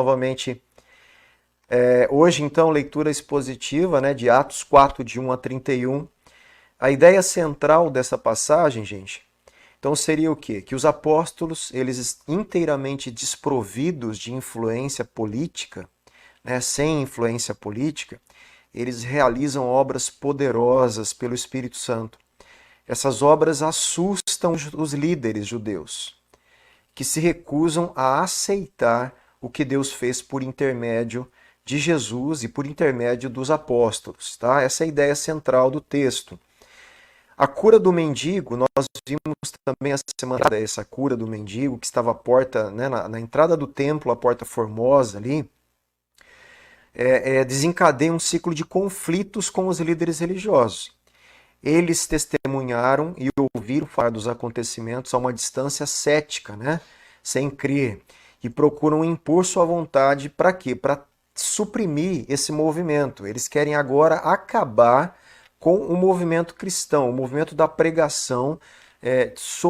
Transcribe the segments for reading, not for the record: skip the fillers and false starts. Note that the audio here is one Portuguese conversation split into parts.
novamente hoje, então, leitura expositiva, né, de Atos 4, de 1 a 31. A ideia central dessa passagem, gente, então seria o quê? Que os apóstolos, eles inteiramente desprovidos de influência política, né, sem influência política, eles realizam obras poderosas pelo Espírito Santo. Essas obras assustam os líderes judeus, que se recusam a aceitar o que Deus fez por intermédio de Jesus e por intermédio dos apóstolos. Tá? Essa é a ideia central do texto. A cura do mendigo, nós vimos também essa semana essa cura do mendigo que estava à porta, né, na entrada do templo, a porta formosa ali, desencadeia um ciclo de conflitos com os líderes religiosos. Eles testemunharam e ouviram falar dos acontecimentos a uma distância cética, né, sem crer, e procuram impor sua vontade para quê? Para suprimir esse movimento. Eles querem agora acabar com o movimento cristão, o movimento da pregação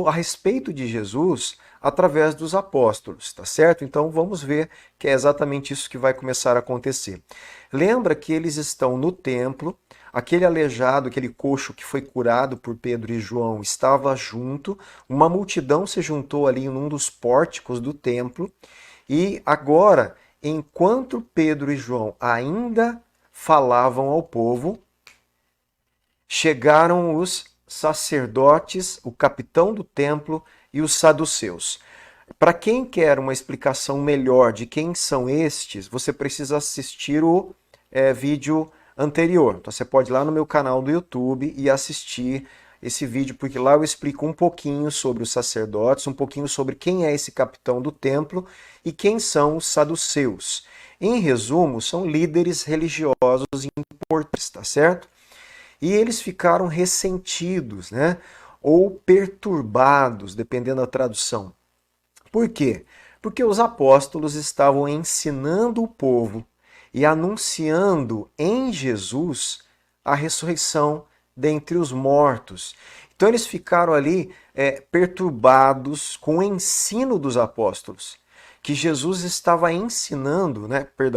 a respeito de Jesus através dos apóstolos, tá certo? Então vamos ver que é exatamente isso que vai começar a acontecer. Lembra que eles estão no templo, aquele aleijado, aquele coxo que foi curado por Pedro e João estava junto, uma multidão se juntou ali num dos pórticos do templo, e agora, enquanto Pedro e João ainda falavam ao povo, chegaram os sacerdotes, o capitão do templo e os saduceus. Para quem quer uma explicação melhor de quem são estes, você precisa assistir o vídeo anterior. Então você pode ir lá no meu canal do YouTube e assistir esse vídeo, porque lá eu explico um pouquinho sobre os sacerdotes, um pouquinho sobre quem é esse capitão do templo e quem são os saduceus. Em resumo, são líderes religiosos importantes, tá certo? E eles ficaram ressentidos, né? Ou perturbados, dependendo da tradução. Por quê? Porque os apóstolos estavam ensinando o povo e anunciando em Jesus a ressurreição dentre os mortos. Então eles ficaram ali perturbados com o ensino dos apóstolos, que Jesus estava ensinando,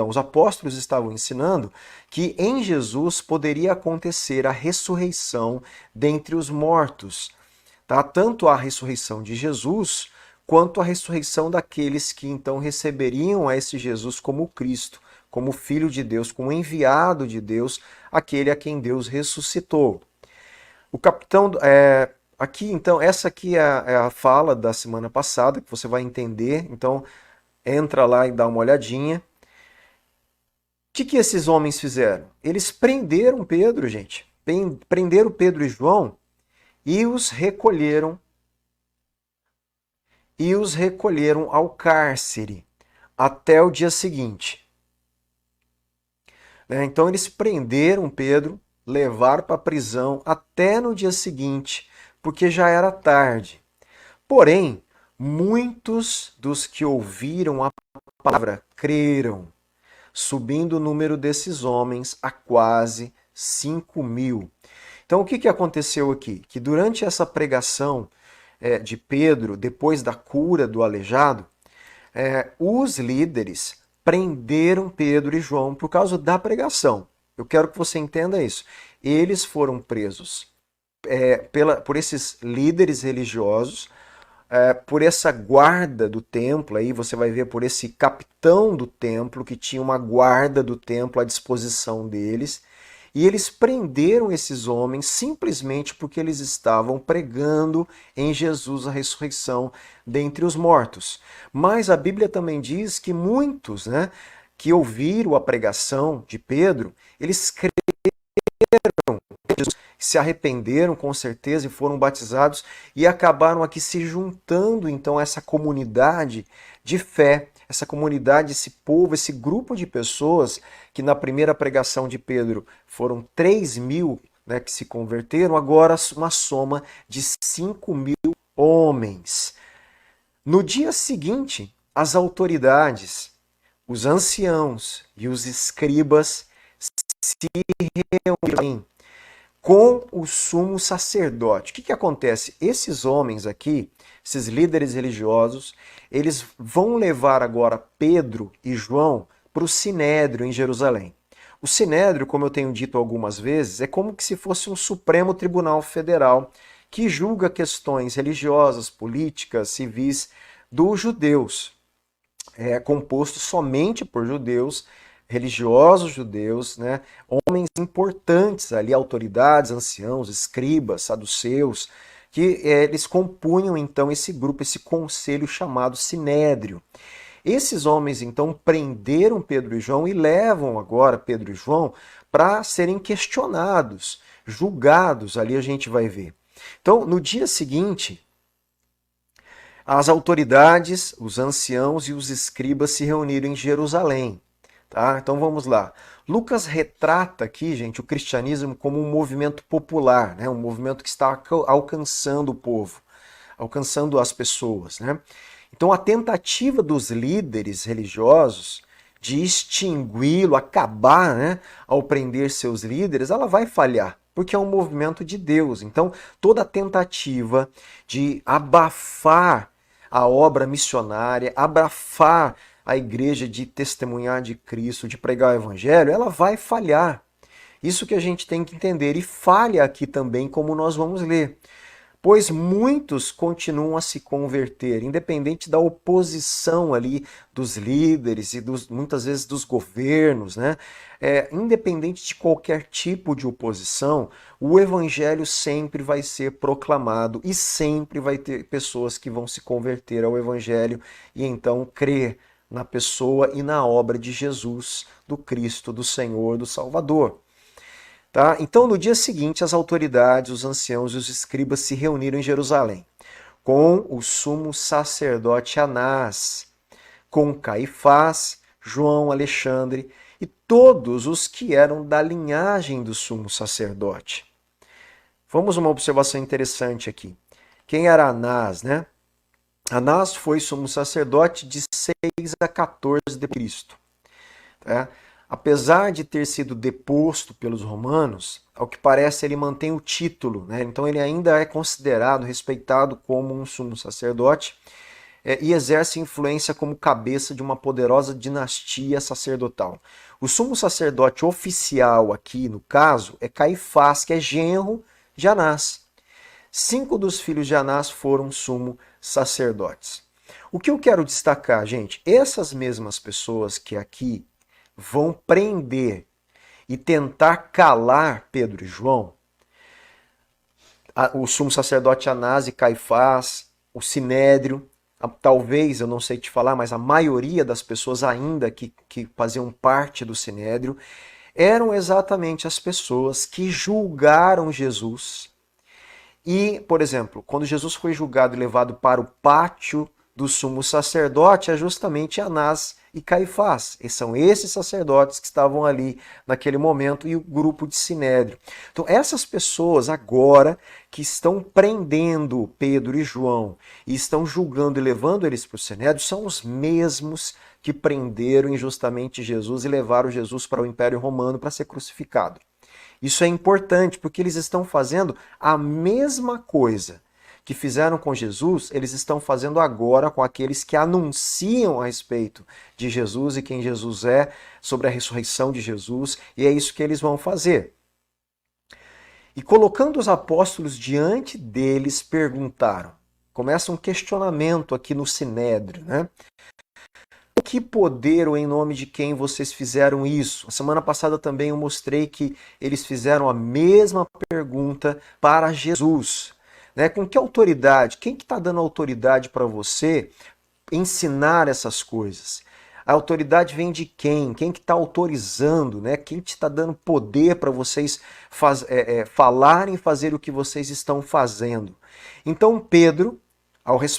os apóstolos estavam ensinando que em Jesus poderia acontecer a ressurreição dentre os mortos. Tá? Tanto a ressurreição de Jesus, quanto a ressurreição daqueles que então receberiam a esse Jesus como Cristo, como Filho de Deus, como enviado de Deus, aquele a quem Deus ressuscitou. O capitão... aqui, então, essa aqui é a fala da semana passada, que você vai entender. Então, entra lá e dá uma olhadinha. O que esses homens fizeram? Eles prenderam Pedro, gente. Prenderam Pedro e João e os recolheram ao cárcere até o dia seguinte. Então eles prenderam Pedro, levaram para a prisão até no dia seguinte, porque já era tarde. Porém, muitos dos que ouviram a palavra creram, subindo o número desses homens a quase 5.000. Então o que aconteceu aqui? Que durante essa pregação de Pedro, depois da cura do aleijado, os líderes prenderam Pedro e João por causa da pregação. Eu quero que você entenda isso. Eles foram presos por esses líderes religiosos, por essa guarda do templo, aí você vai ver por esse capitão do templo, que tinha uma guarda do templo à disposição deles, e eles prenderam esses homens simplesmente porque eles estavam pregando em Jesus a ressurreição dentre os mortos. Mas a Bíblia também diz que muitos, que ouviram a pregação de Pedro, eles creram, se arrependeram com certeza e foram batizados e acabaram aqui se juntando então a essa comunidade de fé, essa comunidade, esse povo, esse grupo de pessoas que na primeira pregação de Pedro foram 3.000 que se converteram, agora uma soma de 5.000 homens. No dia seguinte, as autoridades, os anciãos e os escribas se reúnem com o sumo sacerdote. O que acontece? Esses homens aqui esses líderes religiosos, eles vão levar agora Pedro e João para o Sinédrio em Jerusalém. O Sinédrio, como eu tenho dito algumas vezes, é como que se fosse um Supremo Tribunal Federal que julga questões religiosas, políticas, civis dos judeus. É composto somente por judeus, religiosos judeus, né? Homens importantes ali, autoridades, anciãos, escribas, saduceus, que eles compunham então esse grupo, esse conselho chamado Sinédrio. Esses homens então prenderam Pedro e João e levam agora Pedro e João para serem questionados, julgados, ali a gente vai ver. Então, no dia seguinte, as autoridades, os anciãos e os escribas se reuniram em Jerusalém. Tá? Então vamos lá. Lucas retrata aqui, gente, o cristianismo como um movimento popular, né? Um movimento que está alcançando o povo, alcançando as pessoas, né? Então a tentativa dos líderes religiosos de extingui-lo, acabar, né, ao prender seus líderes, ela vai falhar, porque é um movimento de Deus. Então toda tentativa de abafar a obra missionária, abafar a igreja de testemunhar de Cristo, de pregar o evangelho, ela vai falhar. Isso que a gente tem que entender. E falha aqui também, como nós vamos ler. Pois muitos continuam a se converter, independente da oposição ali dos líderes e muitas vezes dos governos, né? Independente de qualquer tipo de oposição, o evangelho sempre vai ser proclamado e sempre vai ter pessoas que vão se converter ao evangelho e então crer na pessoa e na obra de Jesus, do Cristo, do Senhor, do Salvador. Tá? Então, no dia seguinte, as autoridades, os anciãos e os escribas se reuniram em Jerusalém, com o sumo sacerdote Anás, com Caifás, João, Alexandre e todos os que eram da linhagem do sumo sacerdote. Vamos a uma observação interessante aqui. Quem era Anás, né? Anás foi sumo sacerdote de 6 a 14 de Cristo. Tá? Apesar de ter sido deposto pelos romanos, ao que parece ele mantém o título, né? Então ele ainda é considerado, respeitado como um sumo sacerdote e exerce influência como cabeça de uma poderosa dinastia sacerdotal. O sumo sacerdote oficial aqui, no caso, é Caifás, que é genro de Anás. 5 dos filhos de Anás foram sumo sacerdotes. O que eu quero destacar, gente, essas mesmas pessoas que aqui vão prender e tentar calar Pedro e João, o sumo sacerdote Anás e Caifás, o Sinédrio, talvez, eu não sei te falar, mas a maioria das pessoas ainda que faziam parte do Sinédrio, eram exatamente as pessoas que julgaram Jesus. E, por exemplo, quando Jesus foi julgado e levado para o pátio do sumo sacerdote, é justamente Anás e Caifás. E são esses sacerdotes que estavam ali naquele momento e o grupo de Sinédrio. Então, essas pessoas agora que estão prendendo Pedro e João e estão julgando e levando eles para o Sinédrio são os mesmos que prenderam injustamente Jesus e levaram Jesus para o Império Romano para ser crucificado. Isso é importante porque eles estão fazendo a mesma coisa que fizeram com Jesus, eles estão fazendo agora com aqueles que anunciam a respeito de Jesus e quem Jesus é, sobre a ressurreição de Jesus, e é isso que eles vão fazer. E colocando os apóstolos diante deles, perguntaram. Começa um questionamento aqui no Sinédrio, né? Que poder ou em nome de quem vocês fizeram isso? A semana passada também eu mostrei que eles fizeram a mesma pergunta para Jesus. Né? Com que autoridade? Quem que está dando autoridade para você ensinar essas coisas? A autoridade vem de quem? Quem que está autorizando? Né? Quem te está dando poder para vocês falarem e fazer o que vocês estão fazendo? Então Pedro,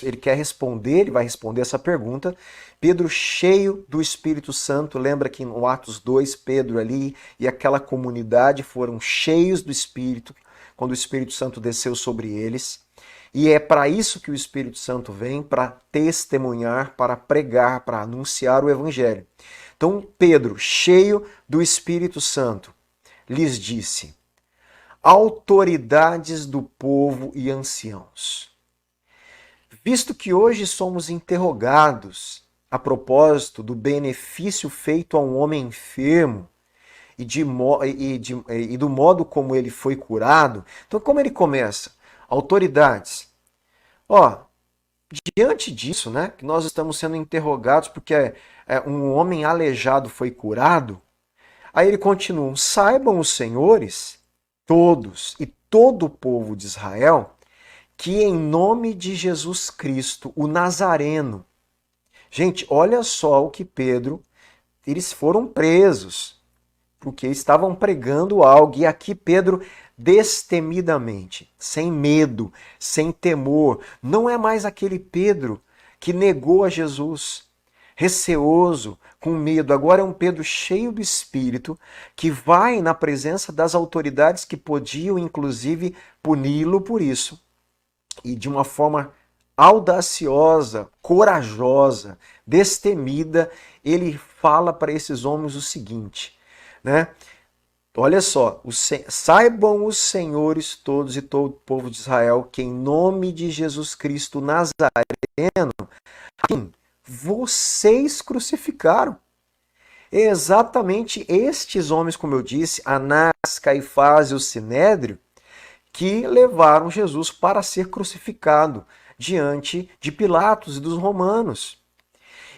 ele quer responder, ele vai responder essa pergunta. Pedro, cheio do Espírito Santo, lembra que no Atos 2, Pedro ali e aquela comunidade foram cheios do Espírito, quando o Espírito Santo desceu sobre eles. E é para isso que o Espírito Santo vem, para testemunhar, para pregar, para anunciar o Evangelho. Então Pedro, cheio do Espírito Santo, lhes disse: autoridades do povo e anciãos, Visto que hoje somos interrogados a propósito do benefício feito a um homem enfermo e do modo como ele foi curado, então como ele começa? Autoridades. Ó, diante disso, né, que nós estamos sendo interrogados porque um homem aleijado foi curado, aí ele continua, saibam os senhores, todos e todo o povo de Israel, que em nome de Jesus Cristo, o Nazareno, gente, olha só o que Pedro, eles foram presos, porque estavam pregando algo, e aqui Pedro, destemidamente, sem medo, sem temor, não é mais aquele Pedro que negou a Jesus, receoso, com medo, agora é um Pedro cheio do Espírito, que vai na presença das autoridades que podiam, inclusive, puni-lo por isso, e de uma forma audaciosa, corajosa, destemida, ele fala para esses homens o seguinte, né? Olha só, saibam os senhores todos e todo o povo de Israel que em nome de Jesus Cristo Nazareno, vocês crucificaram. Exatamente estes homens, como eu disse, Anás, Caifás e o Sinédrio, que levaram Jesus para ser crucificado diante de Pilatos e dos romanos.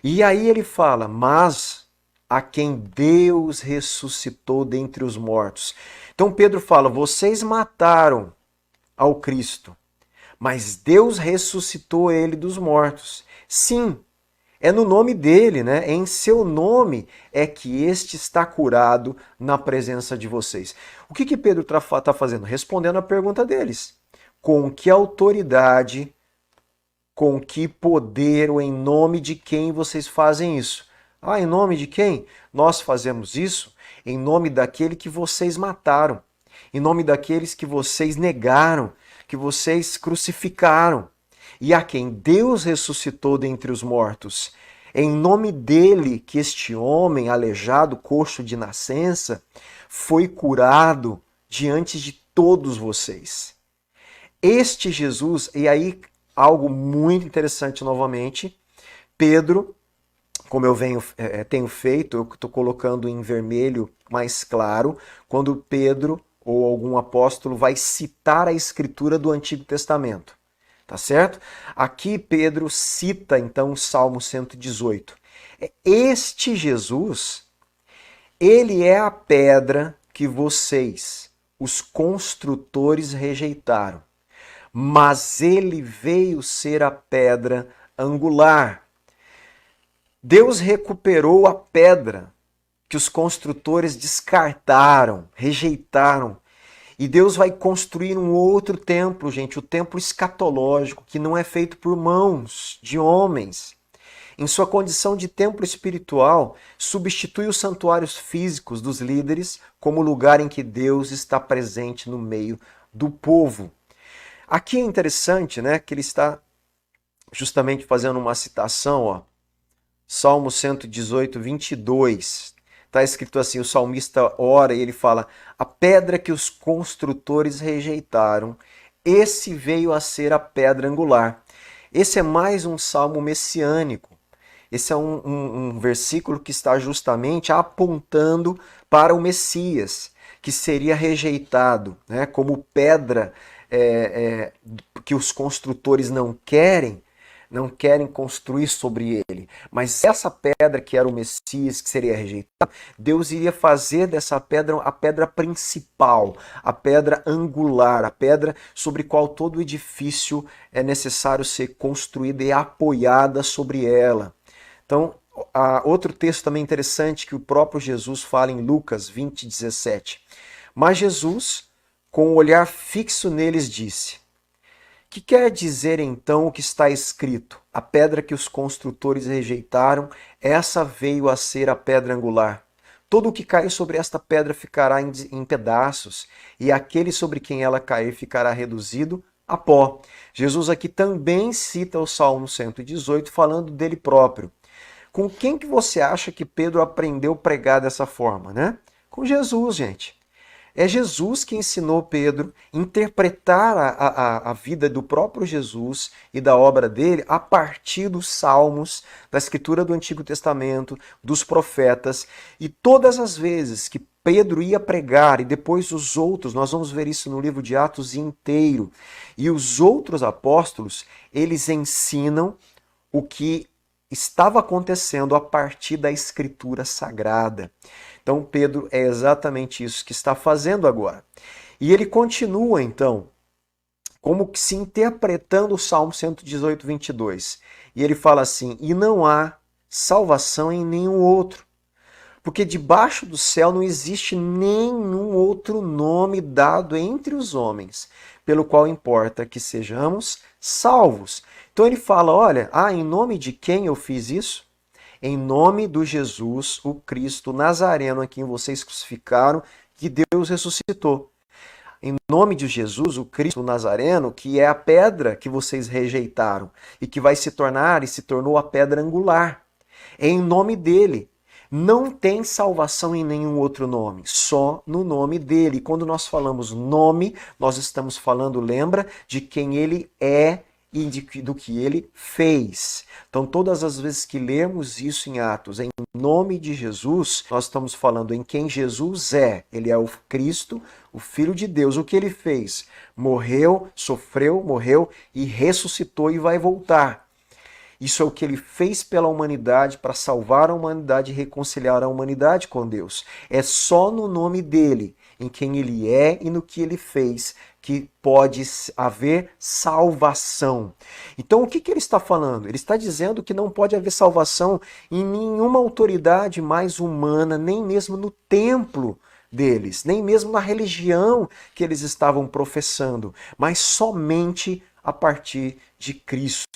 E aí ele fala, mas a quem Deus ressuscitou dentre os mortos. Então Pedro fala, vocês mataram ao Cristo, mas Deus ressuscitou ele dos mortos. Sim, é no nome dele, né? É em seu nome é que este está curado na presença de vocês. O que Pedro está fazendo? Respondendo a pergunta deles. Com que autoridade, com que poder ou em nome de quem vocês fazem isso? Ah, em nome de quem? Nós fazemos isso em nome daquele que vocês mataram, em nome daqueles que vocês negaram, que vocês crucificaram, e a quem Deus ressuscitou dentre os mortos. É em nome dele que este homem, aleijado, coxo de nascença, foi curado diante de todos vocês. Este Jesus, e aí algo muito interessante novamente, Pedro, como eu tenho feito, eu estou colocando em vermelho mais claro, quando Pedro ou algum apóstolo vai citar a escritura do Antigo Testamento. Tá certo? Aqui Pedro cita então o Salmo 118. Este Jesus, ele é a pedra que vocês, os construtores, rejeitaram, mas ele veio ser a pedra angular. Deus recuperou a pedra que os construtores descartaram, rejeitaram. E Deus vai construir um outro templo, gente, o templo escatológico, que não é feito por mãos de homens. Em sua condição de templo espiritual, substitui os santuários físicos dos líderes como lugar em que Deus está presente no meio do povo. Aqui é interessante, né, que ele está justamente fazendo uma citação, ó, Salmo 118, 22. Está escrito assim, o salmista ora e ele fala, a pedra que os construtores rejeitaram, esse veio a ser a pedra angular. Esse é mais um salmo messiânico. Esse é um versículo que está justamente apontando para o Messias, que seria rejeitado, né, como pedra que os construtores não querem construir sobre ele. Mas essa pedra que era o Messias, que seria rejeitado, Deus iria fazer dessa pedra a pedra principal, a pedra angular, a pedra sobre qual todo o edifício é necessário ser construído e apoiada sobre ela. Então, outro texto também interessante que o próprio Jesus fala em Lucas 20, 17. Mas Jesus, com o olhar fixo neles, disse: que quer dizer então o que está escrito? A pedra que os construtores rejeitaram, essa veio a ser a pedra angular. Todo o que cair sobre esta pedra ficará em pedaços, e aquele sobre quem ela cair ficará reduzido a pó. Jesus aqui também cita o Salmo 118, falando dele próprio. Com quem que você acha que Pedro aprendeu a pregar dessa forma, né? Com Jesus, gente. É Jesus que ensinou Pedro a interpretar a vida do próprio Jesus e da obra dele a partir dos salmos, da escritura do Antigo Testamento, dos profetas. E todas as vezes que Pedro ia pregar, e depois os outros, nós vamos ver isso no livro de Atos inteiro, e os outros apóstolos, eles ensinam o que estava acontecendo a partir da escritura sagrada. Então Pedro é exatamente isso que está fazendo agora. E ele continua então, como que se interpretando o Salmo 118, 22. E ele fala assim, e não há salvação em nenhum outro, porque debaixo do céu não existe nenhum outro nome dado entre os homens, pelo qual importa que sejamos salvos. Então ele fala, olha, em nome de quem eu fiz isso? Em nome do Jesus, o Cristo Nazareno, a quem vocês crucificaram, que Deus ressuscitou. Em nome de Jesus, o Cristo Nazareno, que é a pedra que vocês rejeitaram e que vai se tornar e se tornou a pedra angular. É em nome dele. Não tem salvação em nenhum outro nome, só no nome dele. E quando nós falamos nome, nós estamos falando, lembra, de quem ele é e do que ele fez. Então, todas as vezes que lemos isso em Atos, em nome de Jesus, nós estamos falando em quem Jesus é. Ele é o Cristo, o Filho de Deus. O que ele fez? Morreu, sofreu, morreu e ressuscitou e vai voltar. Isso é o que ele fez pela humanidade para salvar a humanidade e reconciliar a humanidade com Deus. É só no nome dele, em quem ele é e no que ele fez, que pode haver salvação. Então o que ele está falando? Ele está dizendo que não pode haver salvação em nenhuma autoridade mais humana, nem mesmo no templo deles, nem mesmo na religião que eles estavam professando, mas somente a partir de Cristo.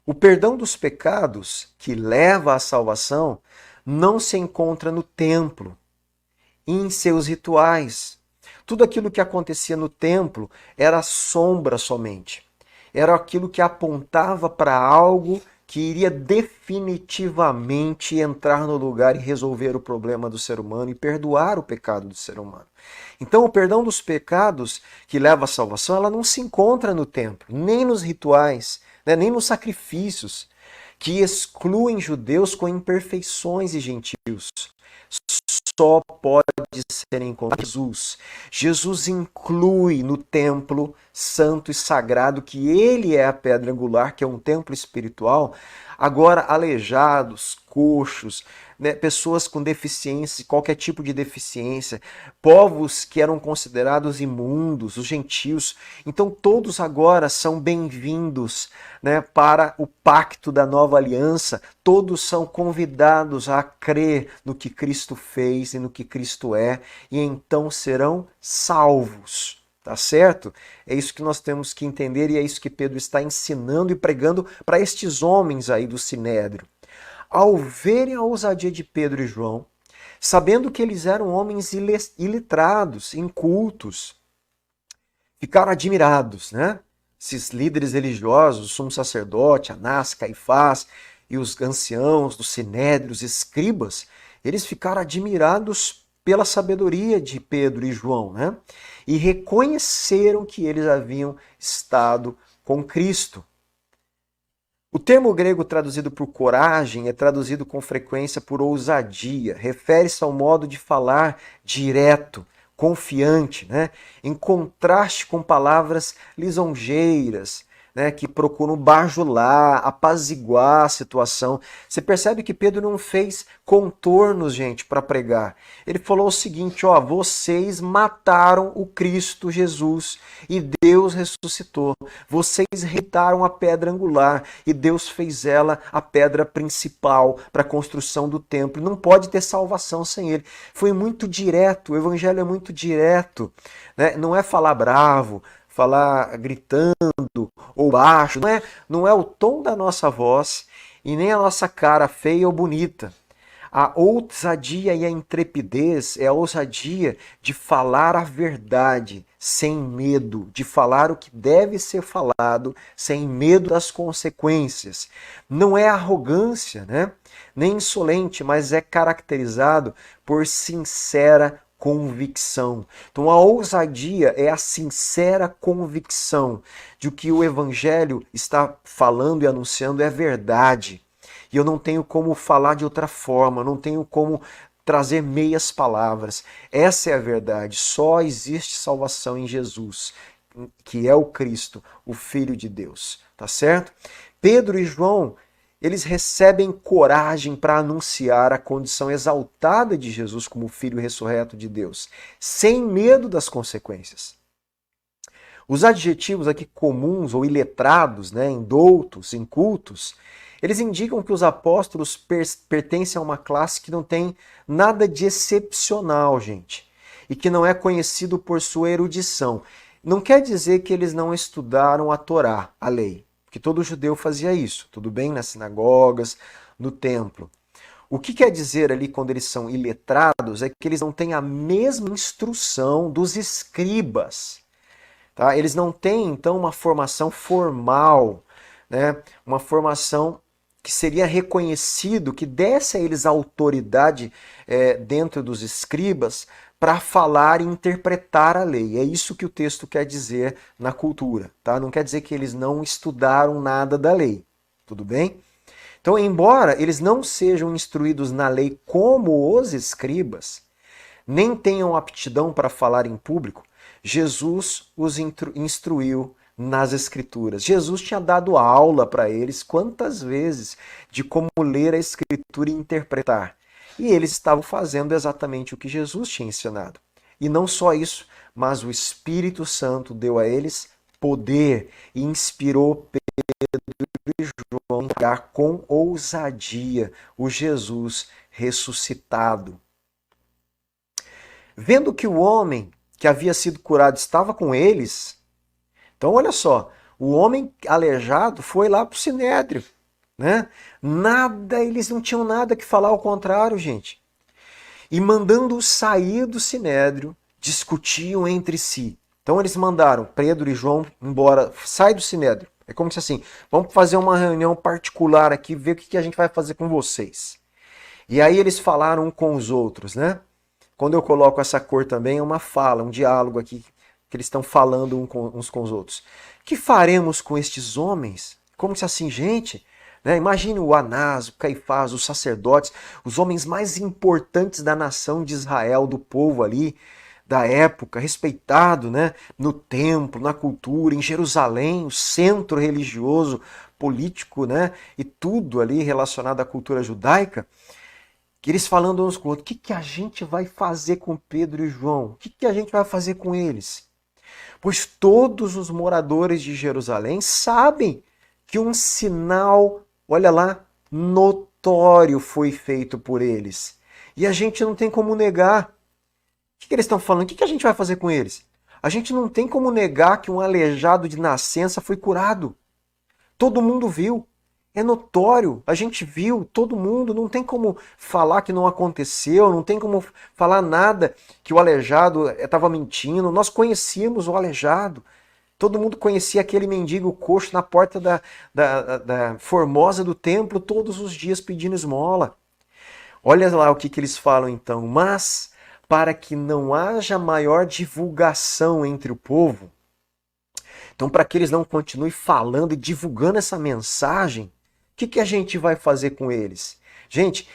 O perdão dos pecados, que leva à salvação, não se encontra no templo e em seus rituais. Tudo aquilo que acontecia no templo era sombra somente. Era aquilo que apontava para algo que iria definitivamente entrar no lugar e resolver o problema do ser humano e perdoar o pecado do ser humano. Então, o perdão dos pecados que leva à salvação, ela não se encontra no templo, nem nos rituais, nem nos sacrifícios, que excluem judeus com imperfeições e gentios. Só pode ser encontrado Jesus. Jesus inclui no templo santo e sagrado, que ele é a pedra angular, que é um templo espiritual, agora aleijados, coxos, pessoas com deficiência, qualquer tipo de deficiência, povos que eram considerados imundos, os gentios. Então todos agora são bem-vindos, para o pacto da nova aliança. Todos são convidados a crer no que Cristo fez e no que Cristo é, e então serão salvos. Tá certo? É isso que nós temos que entender e é isso que Pedro está ensinando e pregando para estes homens aí do Sinédrio. Ao verem a ousadia de Pedro e João, sabendo que eles eram homens iletrados, incultos, ficaram admirados, Esses líderes religiosos, o sumo sacerdote, Anás, Caifás e os anciãos do Sinédrio, os escribas, eles ficaram admirados pela sabedoria de Pedro e João, E reconheceram que eles haviam estado com Cristo. O termo grego traduzido por coragem é traduzido com frequência por ousadia. Refere-se ao modo de falar direto, confiante, em contraste com palavras lisonjeiras, que procuram bajular, apaziguar a situação. Você percebe que Pedro não fez contornos, gente, para pregar. Ele falou o seguinte, vocês mataram o Cristo Jesus e Deus ressuscitou. Vocês rejeitaram a pedra angular e Deus fez ela a pedra principal para a construção do templo. Não pode ter salvação sem ele. Foi muito direto, o evangelho é muito direto, Não é falar bravo, falar gritando ou baixo, não é o tom da nossa voz e nem a nossa cara feia ou bonita. A ousadia e a intrepidez é a ousadia de falar a verdade sem medo de falar o que deve ser falado, sem medo das consequências. Não é arrogância, né? Nem insolente, mas é caracterizado por sincera convicção. Então a ousadia é a sincera convicção de que o evangelho está falando e anunciando é verdade. E eu não tenho como falar de outra forma, não tenho como trazer meias palavras. Essa é a verdade. Só existe salvação em Jesus, que é o Cristo, o Filho de Deus. Tá certo? Pedro e João, eles recebem coragem para anunciar a condição exaltada de Jesus como Filho ressurreto de Deus, sem medo das consequências. Os adjetivos aqui comuns ou iletrados, né, indoutos, incultos, eles indicam que os apóstolos pertencem a uma classe que não tem nada de excepcional, gente, e que não é conhecido por sua erudição. Não quer dizer que eles não estudaram a Torá, a lei, porque todo judeu fazia isso, tudo bem, nas sinagogas, no templo. O que quer dizer ali quando eles são iletrados é que eles não têm a mesma instrução dos escribas. Tá? Eles não têm, então, uma formação formal, né? Uma formação que seria reconhecido, que desse a eles autoridade dentro dos escribas para falar e interpretar a lei. É isso que o texto quer dizer na cultura. Tá? Não quer dizer que eles não estudaram nada da lei. Tudo bem? Então, embora eles não sejam instruídos na lei como os escribas, nem tenham aptidão para falar em público, Jesus os instruiu nas Escrituras. Jesus tinha dado aula para eles quantas vezes de como ler a Escritura e interpretar. E eles estavam fazendo exatamente o que Jesus tinha ensinado. E não só isso, mas o Espírito Santo deu a eles poder e inspirou Pedro e João a pregar com ousadia o Jesus ressuscitado. Vendo que o homem que havia sido curado estava com eles, então olha só, o homem aleijado foi lá para o Sinédrio, né? Nada, eles não tinham nada que falar ao contrário, gente. E mandando-os sair do Sinédrio, discutiam entre si. Então eles mandaram Pedro e João embora, sai do Sinédrio. É como se assim, vamos fazer uma reunião particular aqui, ver o que a gente vai fazer com vocês. E aí eles falaram um com os outros, né? Quando eu coloco essa cor também, é uma fala, um diálogo aqui, que eles estão falando uns com os outros. Que faremos com estes homens? Como se assim, gente, né? Imagine o Anás, o Caifás, os sacerdotes, os homens mais importantes da nação de Israel, do povo ali, da época, respeitado, né? No templo, na cultura, em Jerusalém, o centro religioso, político, né? E tudo ali relacionado à cultura judaica. Que eles falando uns com os outros, o que a gente vai fazer com Pedro e João? O que a gente vai fazer com eles? Pois todos os moradores de Jerusalém sabem que um sinal, olha lá, notório foi feito por eles. E a gente não tem como negar. O que eles estão falando? O que a gente vai fazer com eles? A gente não tem como negar que um aleijado de nascença foi curado. Todo mundo viu. É notório, a gente viu, todo mundo, não tem como falar que não aconteceu, não tem como falar nada que o aleijado estava mentindo. Nós conhecíamos o aleijado, todo mundo conhecia aquele mendigo coxo na porta da formosa do templo todos os dias pedindo esmola. Olha lá o que eles falam então, mas para que não haja maior divulgação entre o povo, então para que eles não continuem falando e divulgando essa mensagem, o que a gente vai fazer com eles? Gente,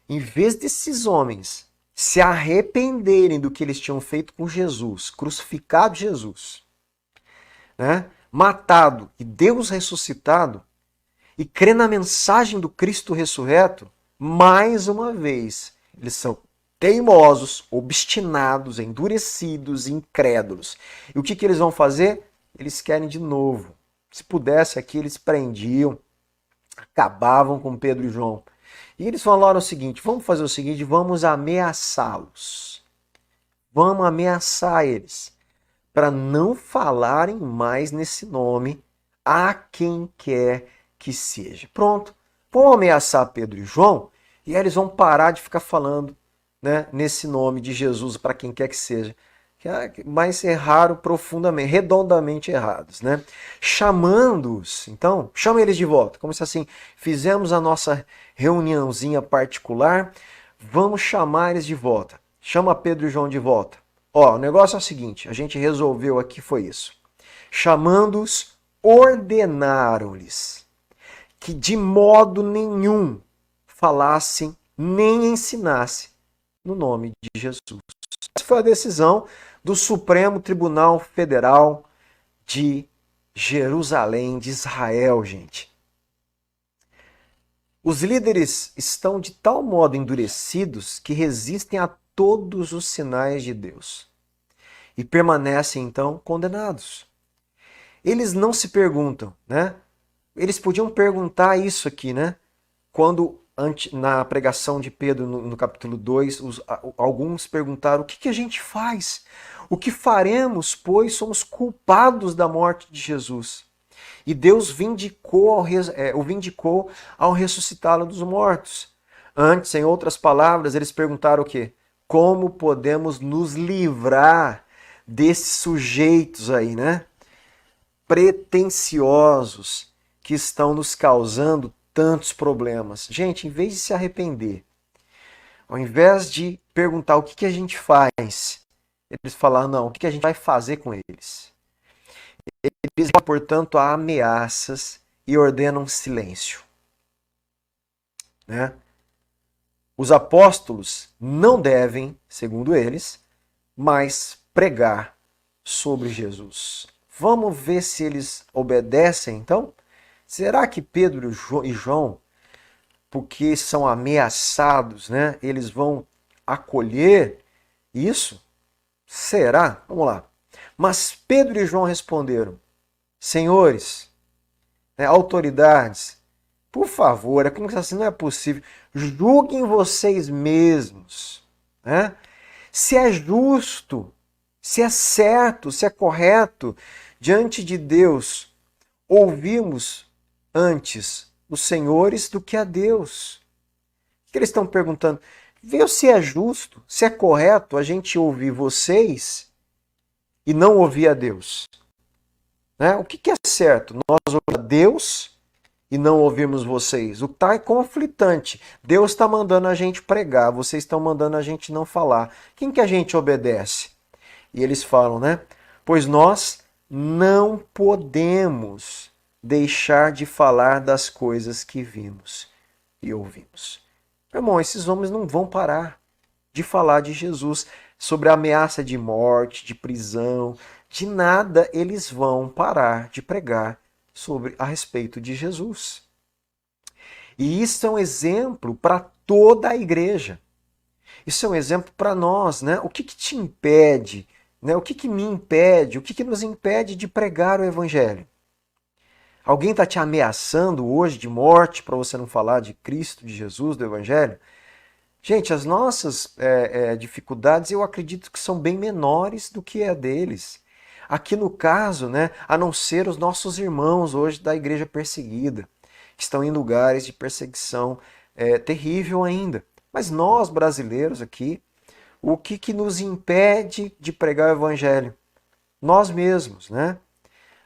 em vez desses homens se arrependerem do que eles tinham feito com Jesus, crucificado Jesus, né? Matado e Deus ressuscitado, e crer na mensagem do Cristo ressurreto, mais uma vez, eles são teimosos, obstinados, endurecidos, incrédulos. E o que eles vão fazer? Eles querem de novo. Se pudesse aqui, eles prendiam, acabavam com Pedro e João. E eles falaram o seguinte, vamos fazer o seguinte, vamos ameaçá-los. Vamos ameaçar eles, para não falarem mais nesse nome a quem quer que seja. Pronto, vamos ameaçar Pedro e João, e aí eles vão parar de ficar falando, né, nesse nome de Jesus para quem quer que seja. mas erraram profundamente, redondamente errados, né? Chamando-os, então, chama eles de volta, como se assim, fizemos a nossa reuniãozinha particular, vamos chamar eles de volta. Chama Pedro e João de volta. Ó, o negócio é o seguinte, a gente resolveu aqui foi isso. Chamando-os, ordenaram-lhes que de modo nenhum falassem nem ensinassem no nome de Jesus. Essa foi a decisão do Supremo Tribunal Federal de Jerusalém, de Israel, gente. Os líderes estão de tal modo endurecidos que resistem a todos os sinais de Deus e permanecem então condenados. Eles não se perguntam, né? Eles podiam perguntar isso aqui, né? Quando na pregação de Pedro no capítulo 2, alguns perguntaram: o que a gente faz? O que faremos, pois somos culpados da morte de Jesus? E Deus o vindicou ao ressuscitá-lo dos mortos. Antes, em outras palavras, eles perguntaram o quê? Como podemos nos livrar desses sujeitos aí, né? Pretensiosos que estão nos causando tantos problemas. Gente, em vez de se arrepender, ao invés de perguntar o que a gente faz, eles falaram, não, o que a gente vai fazer com eles? Eles, portanto, a ameaças e ordenam silêncio. Né? Os apóstolos não devem, segundo eles, mais pregar sobre Jesus. Vamos ver se eles obedecem, então? Será que Pedro e João, porque são ameaçados, né, eles vão acolher isso? Será? Vamos lá. Mas Pedro e João responderam: senhores, né, autoridades, por favor, é como se assim não é possível, julguem vocês mesmos, né? Se é justo, se é certo, se é correto diante de Deus ouvirmos antes os senhores do que a Deus. O que eles estão perguntando? Vê se é justo, se é correto a gente ouvir vocês e não ouvir a Deus. Né? O que é certo? Nós ouvimos a Deus e não ouvirmos vocês. O que está é conflitante. Deus está mandando a gente pregar, vocês estão mandando a gente não falar. Quem que a gente obedece? E eles falam, né? Pois nós não podemos deixar de falar das coisas que vimos e ouvimos. Meu irmão, esses homens não vão parar de falar de Jesus, sobre a ameaça de morte, de prisão, de nada eles vão parar de pregar a respeito de Jesus. E isso é um exemplo para toda a igreja. Isso é um exemplo para nós, né? O que te impede, né? O que me impede, o que nos impede de pregar o evangelho? Alguém está te ameaçando hoje de morte para você não falar de Cristo, de Jesus, do evangelho? Gente, as nossas dificuldades eu acredito que são bem menores do que a deles. Aqui no caso, né, a não ser os nossos irmãos hoje da igreja perseguida, que estão em lugares de perseguição terrível ainda. Mas nós, brasileiros aqui, o que nos impede de pregar o evangelho? Nós mesmos, né?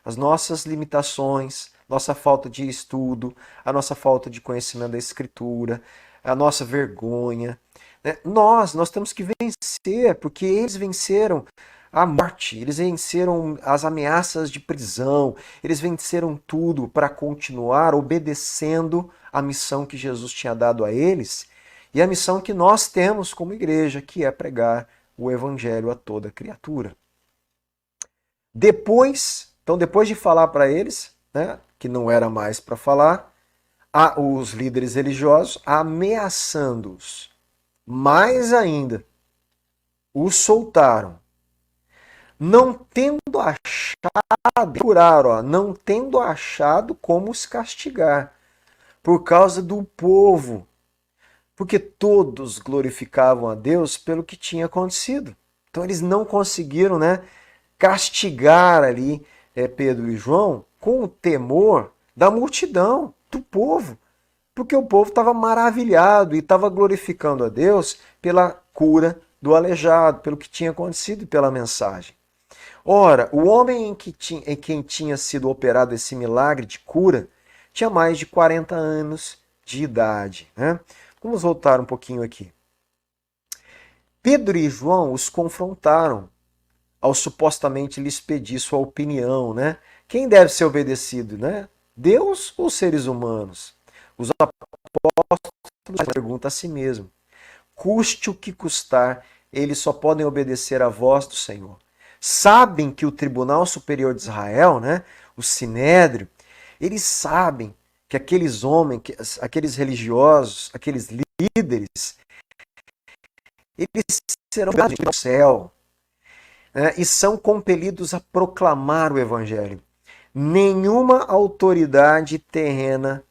As nossas limitações, nossa falta de estudo, a nossa falta de conhecimento da Escritura, a nossa vergonha. Né? Nós temos que vencer, porque eles venceram a morte, eles venceram as ameaças de prisão, eles venceram tudo para continuar obedecendo a missão que Jesus tinha dado a eles e a missão que nós temos como igreja, que é pregar o evangelho a toda criatura. Depois de falar para eles, né, que não era mais para falar, os líderes religiosos ameaçando-os, mais ainda, os soltaram, não tendo achado como os castigar, por causa do povo, porque todos glorificavam a Deus pelo que tinha acontecido. Então eles não conseguiram, né, castigar ali Pedro e João com o temor da multidão, do povo, porque o povo estava maravilhado e estava glorificando a Deus pela cura do aleijado, pelo que tinha acontecido e pela mensagem. Ora, o homem em quem tinha sido operado esse milagre de cura tinha mais de 40 anos de idade. Né? Vamos voltar um pouquinho aqui. Pedro e João os confrontaram ao supostamente lhes pedir sua opinião. Né? Quem deve ser obedecido? Né? Deus ou seres humanos? Os apóstolos perguntam a si mesmo. Custe o que custar, eles só podem obedecer à voz do Senhor. Sabem que o Tribunal Superior de Israel, né, o Sinédrio, eles sabem que aqueles homens, aqueles religiosos, aqueles líderes, eles serão do céu, né, e são compelidos a proclamar o Evangelho. Nenhuma autoridade terrena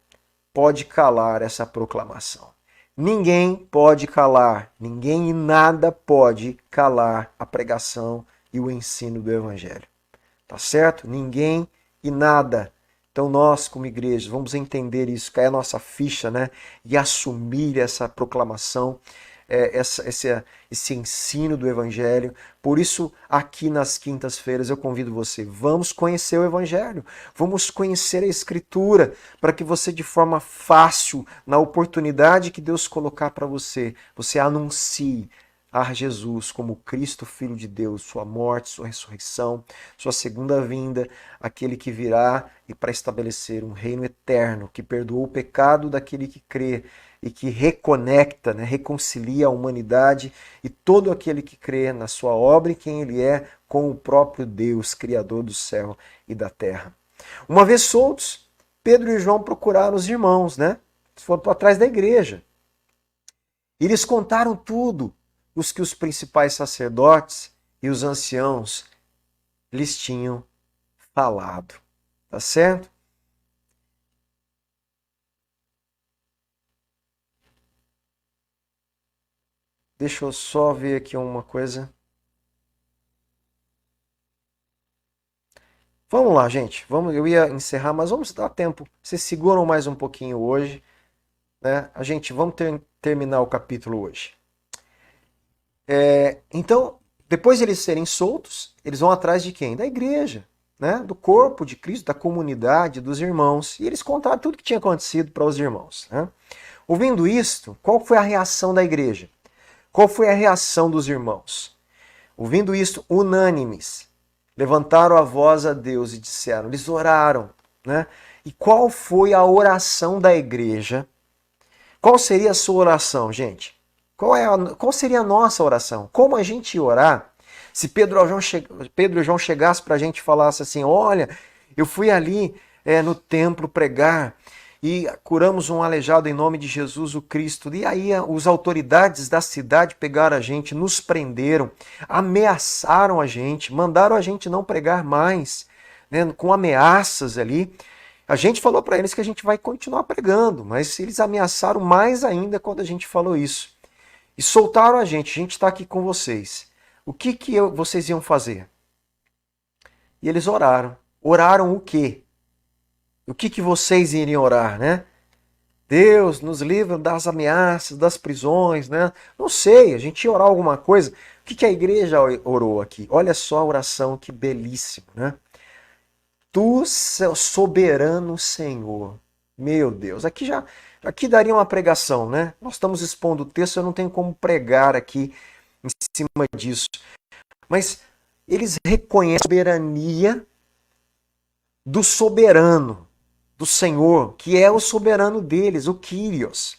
pode calar essa proclamação. Ninguém pode calar, ninguém e nada pode calar a pregação e o ensino do Evangelho. Tá certo? Ninguém e nada. Então nós, como igreja, vamos entender isso, cair a nossa ficha, né? E assumir essa proclamação, esse ensino do Evangelho. Por isso, aqui nas quintas-feiras eu convido você, vamos conhecer o Evangelho, vamos conhecer a Escritura, para que você, de forma fácil, na oportunidade que Deus colocar para você, você anuncie a Jesus como Cristo, Filho de Deus, sua morte, sua ressurreição, sua segunda vinda, aquele que virá e para estabelecer um reino eterno, que perdoa o pecado daquele que crê e que reconecta, né, reconcilia a humanidade e todo aquele que crê na sua obra e quem ele é com o próprio Deus, Criador do céu e da terra. Uma vez soltos, Pedro e João procuraram os irmãos, né? Foram para trás da igreja. E eles contaram tudo os que os principais sacerdotes e os anciãos lhes tinham falado. Tá certo? Deixa eu só ver aqui uma coisa. Vamos lá, gente. Eu ia encerrar, mas vamos dar tempo. Vocês seguram mais um pouquinho hoje, né? Vamos terminar o capítulo hoje. Então, depois de eles serem soltos, eles vão atrás de quem? Da igreja, né? Do corpo de Cristo, da comunidade, dos irmãos. E eles contaram tudo o que tinha acontecido para os irmãos. Né? Ouvindo isto, qual foi a reação da igreja? Qual foi a reação dos irmãos? Ouvindo isto, unânimes, levantaram a voz a Deus e disseram, eles oraram. Né? E qual foi a oração da igreja? Qual seria a sua oração, gente? Qual seria a nossa oração? Como a gente ia orar se Pedro e João chegassem para a gente e falassem assim, olha, eu fui ali no templo pregar e curamos um aleijado em nome de Jesus o Cristo. E aí as autoridades da cidade pegaram a gente, nos prenderam, ameaçaram a gente, mandaram a gente não pregar mais, né, com ameaças ali. A gente falou para eles que a gente vai continuar pregando, mas eles ameaçaram mais ainda quando a gente falou isso. E soltaram a gente está aqui com vocês. O que vocês iam fazer? E eles oraram. Oraram o quê? O que vocês iriam orar, né? Deus, nos livra das ameaças, das prisões, né? Não sei, a gente ia orar alguma coisa. O que a igreja orou aqui? Olha só a oração, que belíssimo, né? Tu, soberano Senhor. Meu Deus, aqui daria uma pregação, né? Nós estamos expondo o texto, eu não tenho como pregar aqui em cima disso. Mas eles reconhecem a soberania do soberano, do Senhor, que é o soberano deles, o Kyrios.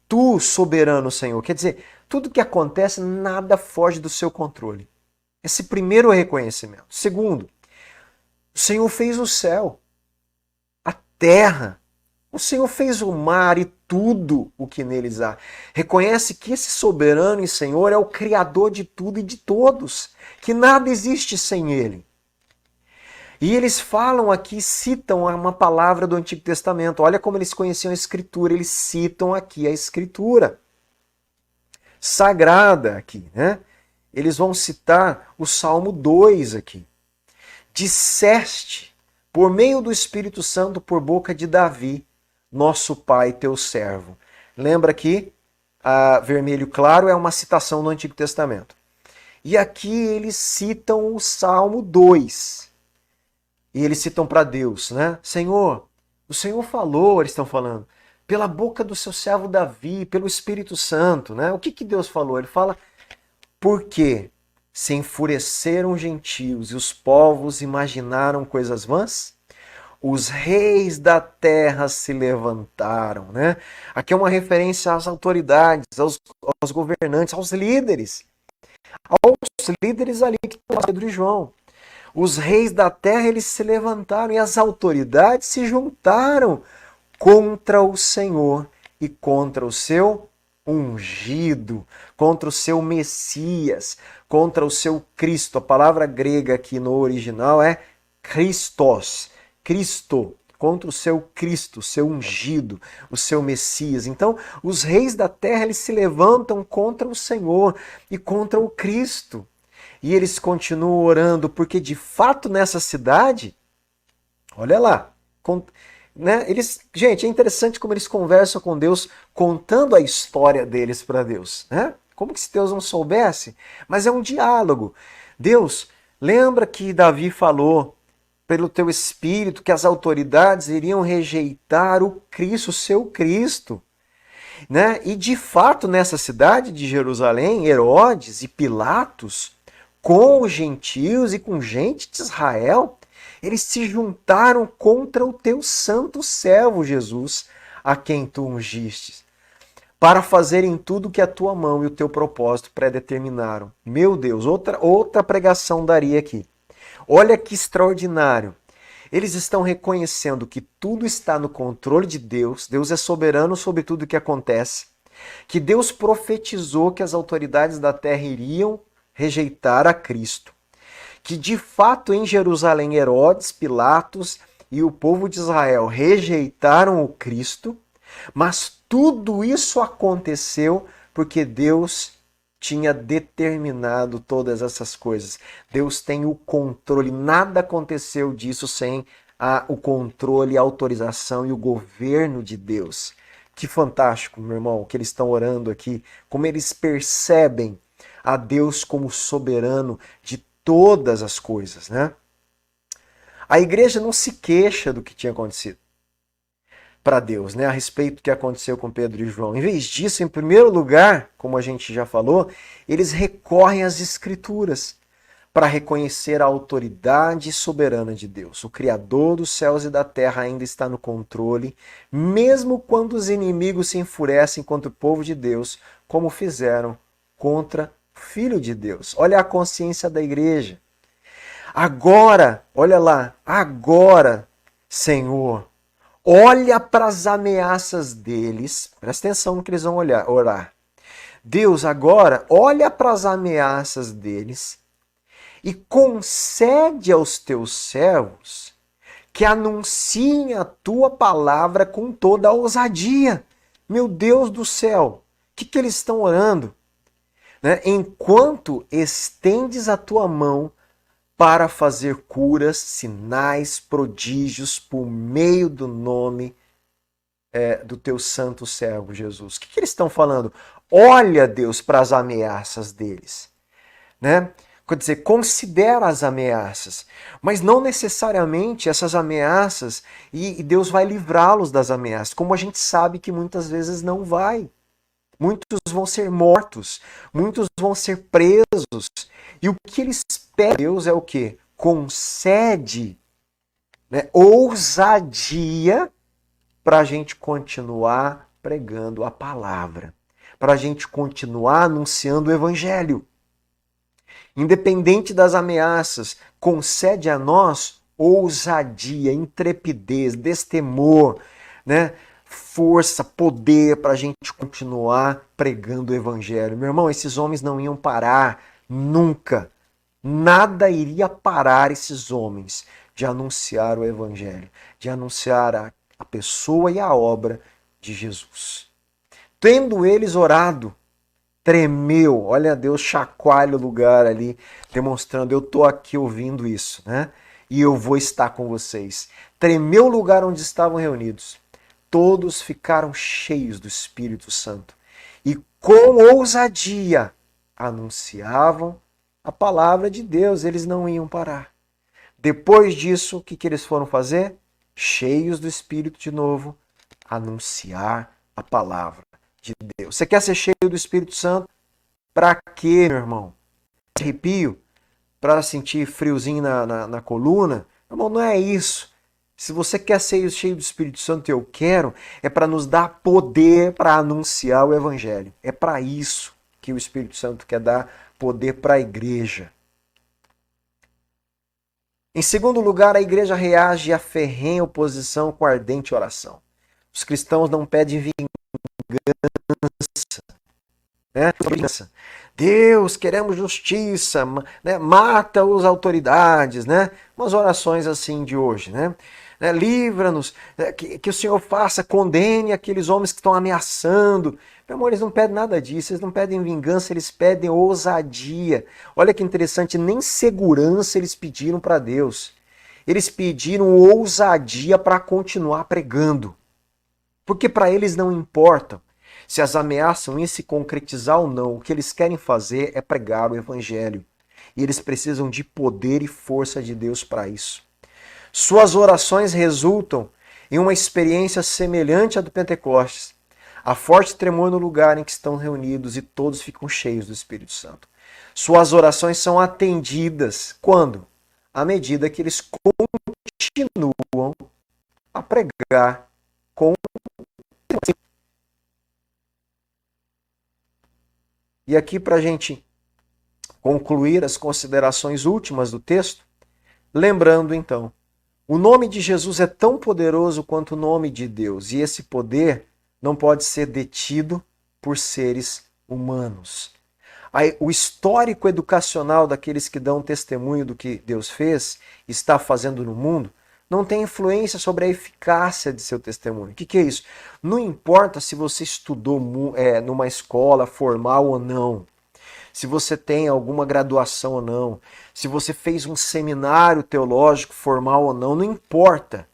Tu, soberano Senhor. Quer dizer, tudo que acontece, nada foge do seu controle. Esse primeiro reconhecimento. Segundo, o Senhor fez o céu, a terra. O Senhor fez o mar e tudo o que neles há. Reconhece que esse soberano e Senhor é o Criador de tudo e de todos, que nada existe sem Ele. E eles falam aqui, citam uma palavra do Antigo Testamento. Olha como eles conheciam a Escritura, eles citam aqui a Escritura sagrada aqui, né? Eles vão citar o Salmo 2 aqui. Disseste, por meio do Espírito Santo, por boca de Davi, nosso pai, teu servo. Lembra aqui vermelho claro é uma citação do Antigo Testamento. E aqui eles citam o Salmo 2. E eles citam para Deus, né? Senhor, o Senhor falou, eles estão falando, pela boca do seu servo Davi, pelo Espírito Santo, né? O que Deus falou? Ele fala, porque se enfureceram os gentios e os povos imaginaram coisas vãs? Os reis da terra se levantaram, né? Aqui é uma referência às autoridades, aos governantes, aos líderes ali que estão Pedro e João. Os reis da terra, eles se levantaram e as autoridades se juntaram contra o Senhor e contra o seu ungido, contra o seu Messias, contra o seu Cristo. A palavra grega aqui no original é Christos, Cristo, contra o seu Cristo, o seu ungido, o seu Messias. Então, os reis da terra, eles se levantam contra o Senhor e contra o Cristo. E eles continuam orando, porque de fato nessa cidade, olha lá, né, gente, é interessante como eles conversam com Deus, contando a história deles para Deus, né? Como que se Deus não soubesse? Mas é um diálogo. Deus, lembra que Davi falou pelo teu Espírito que as autoridades iriam rejeitar o Cristo, o seu Cristo. Né? E de fato, nessa cidade de Jerusalém, Herodes e Pilatos, com os gentios e com gente de Israel, eles se juntaram contra o teu santo servo Jesus, a quem tu ungistes, para fazerem tudo que a tua mão e o teu propósito predeterminaram. Meu Deus, outra pregação daria aqui. Olha que extraordinário. Eles estão reconhecendo que tudo está no controle de Deus, Deus é soberano sobre tudo o que acontece, que Deus profetizou que as autoridades da terra iriam rejeitar a Cristo, que de fato em Jerusalém Herodes, Pilatos e o povo de Israel rejeitaram o Cristo, mas tudo isso aconteceu porque Deus tinha determinado todas essas coisas. Deus tem o controle, nada aconteceu disso sem o controle, a autorização e o governo de Deus. Que fantástico, meu irmão, que eles estão orando aqui, como eles percebem a Deus como soberano de todas as coisas, né? A igreja não se queixa do que tinha acontecido para Deus, né, a respeito do que aconteceu com Pedro e João. Em vez disso, em primeiro lugar, como a gente já falou, eles recorrem às Escrituras para reconhecer a autoridade soberana de Deus. O Criador dos céus e da terra ainda está no controle, mesmo quando os inimigos se enfurecem contra o povo de Deus, como fizeram contra o Filho de Deus. Olha a consciência da igreja. Agora, olha lá, agora, Senhor, olha para as ameaças deles. Presta atenção no que eles vão orar. Deus, agora, olha para as ameaças deles e concede aos teus servos que anunciem a tua palavra com toda a ousadia. Meu Deus do céu, o que eles estão orando? Né? Enquanto estendes a tua mão para fazer curas, sinais, prodígios por meio do nome do teu santo servo Jesus. O que eles estão falando? Olha, Deus, para as ameaças deles. Né? Quer dizer, considera as ameaças, mas não necessariamente essas ameaças, e Deus vai livrá-los das ameaças, como a gente sabe que muitas vezes não vai. Muitos vão ser mortos, muitos vão ser presos. E o que eles pedem a Deus é o quê? Concede, né, ousadia para a gente continuar pregando a palavra, para a gente continuar anunciando o evangelho. Independente das ameaças, concede a nós ousadia, intrepidez, destemor, né? Força, poder para a gente continuar pregando o evangelho. Meu irmão, esses homens não iam parar nunca. Nada iria parar esses homens de anunciar o evangelho, de anunciar a pessoa e a obra de Jesus. Tendo eles orado, tremeu, olha, Deus chacoalha o lugar ali, demonstrando, eu estou aqui ouvindo isso, né? E eu vou estar com vocês. Tremeu o lugar onde estavam reunidos. Todos ficaram cheios do Espírito Santo e com ousadia, anunciavam a palavra de Deus, eles não iam parar. Depois disso, o que eles foram fazer? Cheios do Espírito de novo, anunciar a palavra de Deus. Você quer ser cheio do Espírito Santo? Para quê, meu irmão? Arrepio? Para sentir friozinho na coluna? Meu irmão, não é isso. Se você quer ser cheio do Espírito Santo, eu quero, é para nos dar poder para anunciar o Evangelho. É para isso que o Espírito Santo quer dar poder para a igreja. Em segundo lugar, a igreja reage à ferrenha oposição com ardente oração. Os cristãos não pedem vingança, né? Deus, queremos justiça, né? Mata as autoridades, né? Umas orações assim de hoje, né? Livra-nos, que o Senhor faça, condene aqueles homens que estão ameaçando. Meu amor, eles não pedem nada disso, eles não pedem vingança, eles pedem ousadia. Olha que interessante, nem segurança eles pediram para Deus. Eles pediram ousadia para continuar pregando. Porque para eles não importa se as ameaças iam se concretizar ou não. O que eles querem fazer é pregar o Evangelho. E eles precisam de poder e força de Deus para isso. Suas orações resultam em uma experiência semelhante à do Pentecostes. Há forte tremor no lugar em que estão reunidos e todos ficam cheios do Espírito Santo. Suas orações são atendidas. Quando? À medida que eles continuam a pregar com. E aqui, para a gente concluir as considerações últimas do texto, lembrando então, o nome de Jesus é tão poderoso quanto o nome de Deus, e esse poder não pode ser detido por seres humanos. O histórico educacional daqueles que dão testemunho do que Deus fez e está fazendo no mundo não tem influência sobre a eficácia de seu testemunho. O que é isso? Não importa se você estudou numa escola formal ou não, se você tem alguma graduação ou não, se você fez um seminário teológico formal ou não, não importa.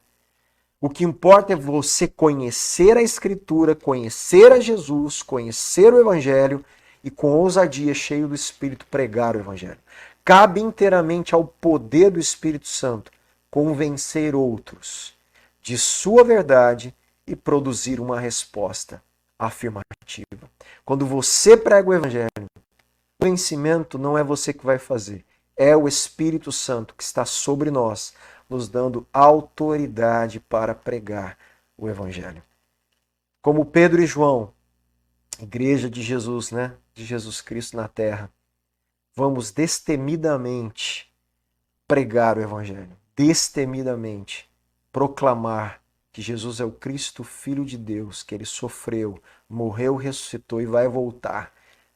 O que importa é você conhecer a Escritura, conhecer a Jesus, conhecer o Evangelho e com ousadia, cheio do Espírito, pregar o Evangelho. Cabe inteiramente ao poder do Espírito Santo convencer outros de sua verdade e produzir uma resposta afirmativa. Quando você prega o Evangelho, o convencimento não é você que vai fazer, é o Espírito Santo que está sobre nós, nos dando autoridade para pregar o Evangelho. Como Pedro e João, igreja de Jesus, né? De Jesus Cristo na terra, vamos destemidamente pregar o Evangelho, destemidamente proclamar que Jesus é o Cristo, Filho de Deus, que ele sofreu, morreu, ressuscitou e vai voltar,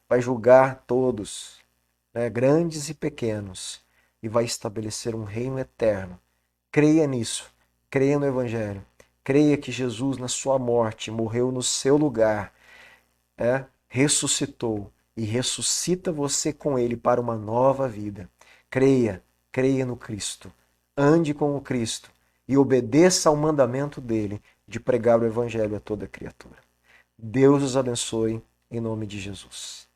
vai julgar todos, né, grandes e pequenos, e vai estabelecer um reino eterno. Creia nisso, creia no Evangelho, creia que Jesus, na sua morte, morreu no seu lugar, ressuscitou e ressuscita você com ele para uma nova vida. Creia no Cristo, ande com o Cristo e obedeça ao mandamento dele de pregar o Evangelho a toda criatura. Deus os abençoe em nome de Jesus.